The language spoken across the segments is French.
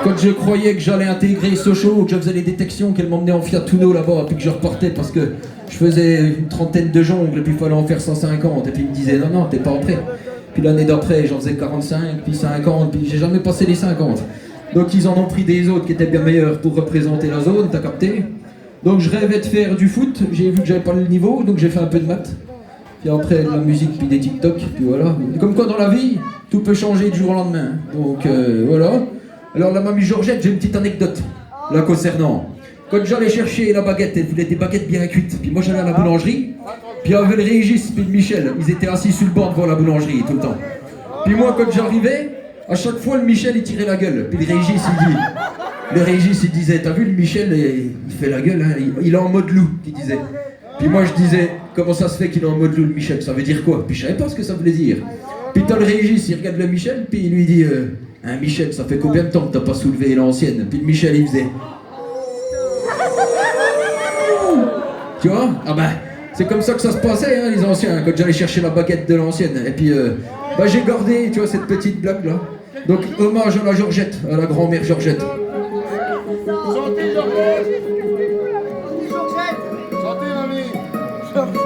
Quand je croyais que j'allais intégrer Sochaux, que je faisais les détections, qu'elle m'emmenait en Fiat Uno là-bas, puis que je repartais parce que je faisais une trentaine de jongles, et puis il fallait en faire 150, et puis il me disait non, t'es pas prêt. Puis l'année d'après, j'en faisais 45, puis 50, puis j'ai jamais passé les 50. Donc ils en ont pris des autres qui étaient bien meilleurs pour représenter la zone, t'as capté? Donc je rêvais de faire du foot, j'ai vu que j'avais pas le niveau, donc j'ai fait un peu de maths. Puis après de la musique, puis des TikTok, puis voilà. Comme quoi dans la vie, tout peut changer du jour au lendemain. Donc voilà. Alors la mamie Georgette, j'ai une petite anecdote la concernant. Quand j'allais chercher la baguette, elle voulait des baguettes bien cuites. Puis moi j'allais à la boulangerie, puis il y avait le Régis puis le Michel, ils étaient assis sur le banc devant la boulangerie tout le temps. Puis moi quand j'arrivais, à chaque fois le Michel il tirait la gueule. Puis le Régis il disait, t'as vu le Michel, il fait la gueule, hein, il est en mode loup, il disait. Puis moi je disais, comment ça se fait qu'il est en mode loup le Michel, ça veut dire quoi? Puis je savais pas ce que ça voulait dire. Puis t'as le Régis, il regarde le Michel, puis il lui dit, hein Michel, ça fait combien de temps que t'as pas soulevé l'ancienne? Puis le Michel il faisait. Tu vois? Ah bah, c'est comme ça que ça se passait, hein, les anciens, quand j'allais chercher la baguette de l'ancienne. Et puis, bah j'ai gardé, tu vois, cette petite blague là. Donc, hommage à la Georgette, à la grand-mère Georgette. Santé Georgette! Santé mamie! Georgette!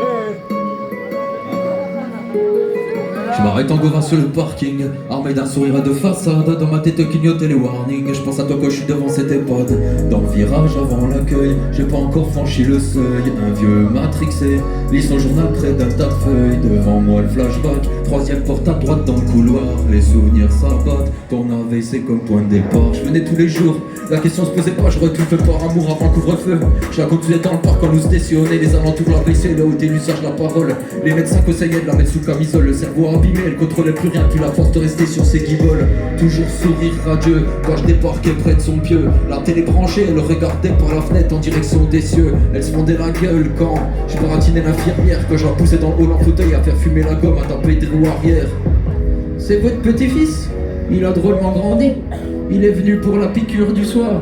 Je m'arrête en Gora sur le parking, armé d'un sourire de façade. Dans ma tête clignotent les warnings. Je pense à toi quand je suis devant cette EHPAD. Dans le virage avant l'accueil, j'ai pas encore franchi le seuil. Un vieux matrixé lit son journal près d'un tas de feuilles. Devant moi le flashback, troisième porte à droite dans le couloir. Les souvenirs s'abattent, ton AVC comme point de départ. Je venais tous les jours, la question se posait pas. Je retouffais par amour avant couvre-feu. Je la continuais dans le parc quand nous stationnait. Les alentours la baissaient, là où t'es l'usage la parole. Les médecins conseillaient de la mettre sous camisole. Le cerveau abîmé, elle contrôlait plus rien, puis la force de rester sur ses guiboles. Toujours sourire radieux, quand je débarquais près de son pieu. La télé branchée, elle regardait par la fenêtre en direction des cieux. Elle se fondait la gueule quand je baratinais l'infirmière. Quand je la poussais dans le hall en fauteuil à faire fumer la gomme, à taper des roues arrière. C'est votre petit-fils? Il a drôlement grandi. Il est venu pour la piqûre du soir.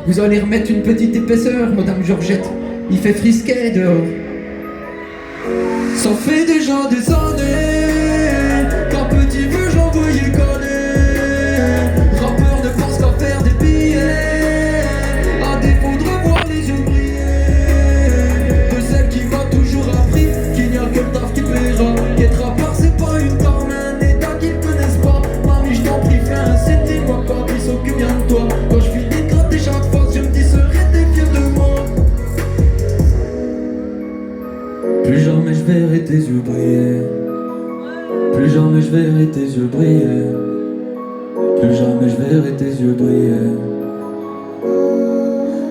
Vous allez remettre une petite épaisseur, madame Georgette. Il fait frisquet dehors. Ça fait déjà des années qu'un petit peu j'envoyais conner. Rappeur ne pense qu'à faire des billets, à défaut de revoir les yeux briller. De celle qui m'a toujours appris qu'il n'y a que le taf qui paiera. Qu'être rappeur c'est pas une arme, un état qu'ils connaissent pas. Mamie je t'en prie fais un CD, moi papi s'occupe bien de toi. Quand je finis de gratter chaque fois je me dis serais t'es fier de moi. Plus jamais je verrai tes yeux briller. Plus jamais je verrai tes yeux briller. Plus jamais je verrai tes yeux briller.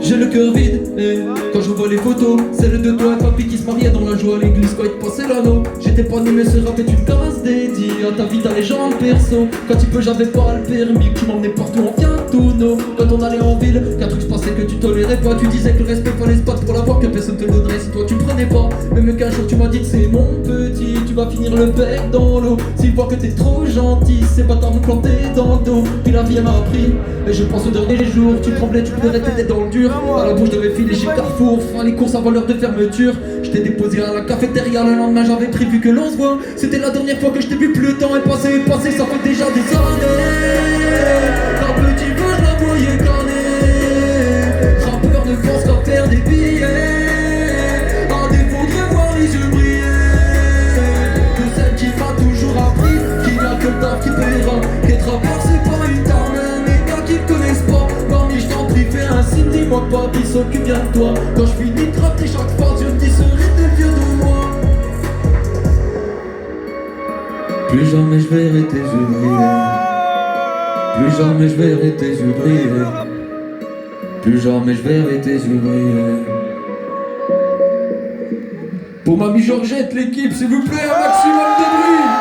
J'ai le cœur vide, et quand je vois les photos, celle de toi et papy qui se mariaient dans la joie à l'église quand il te passait l'anneau. J'étais pas né mais ce rap est une caresse dédiée à ta vie, ta légende perso. Quand il peut j'avais pas le permis, que tu m'emmenais partout en tonneau. Quand on allait en ville, qu'un truc se passait que tu tolérais pas. Tu disais que le respect fallait se battre pour l'avoir, que personne te le donnerait si toi tu prenais pas. Même qu'un jour tu m'as dit que c'est mon petit, tu vas finir le bec dans l'eau. S'il voit que t'es trop gentil, c'est pas me planter dans le dos. Puis la vie elle m'a appris, et je pense aux derniers jours. Tu tremblais, tu pleurais, t'étais dans le dur. À la bouche de mes filles chez Carrefour, fin les courses avant l'heure de fermeture. Je t'ai déposé à la cafétéria, le lendemain j'avais prévu que l'on se voit. C'était la dernière fois que je t'ai vu, plus le temps est passé, ça fait déjà des années. Un petit peu je la voyais canner. Rappeur ne pense qu'à faire des billets, à défaut de revoir les yeux briller. De celle qui m'a toujours appris qu'il n'y a que le taf qui paiera. Qu'être rappeur c'est pas une arme, mais gars qui te connaissent pas. Mamie je t'en prie fais un signe, dis-moi que papy s'occupe bien de toi. Quand je finis de gratter chaque fois je me dis serais t'es fier de moi. Plus jamais je verrai tes yeux briller. Plus jamais je verrai tes yeux briller. Plus jamais je verrai tes yeux briller. Pour mamie Georgette, l'équipe, s'il vous plaît, un maximum de bruit.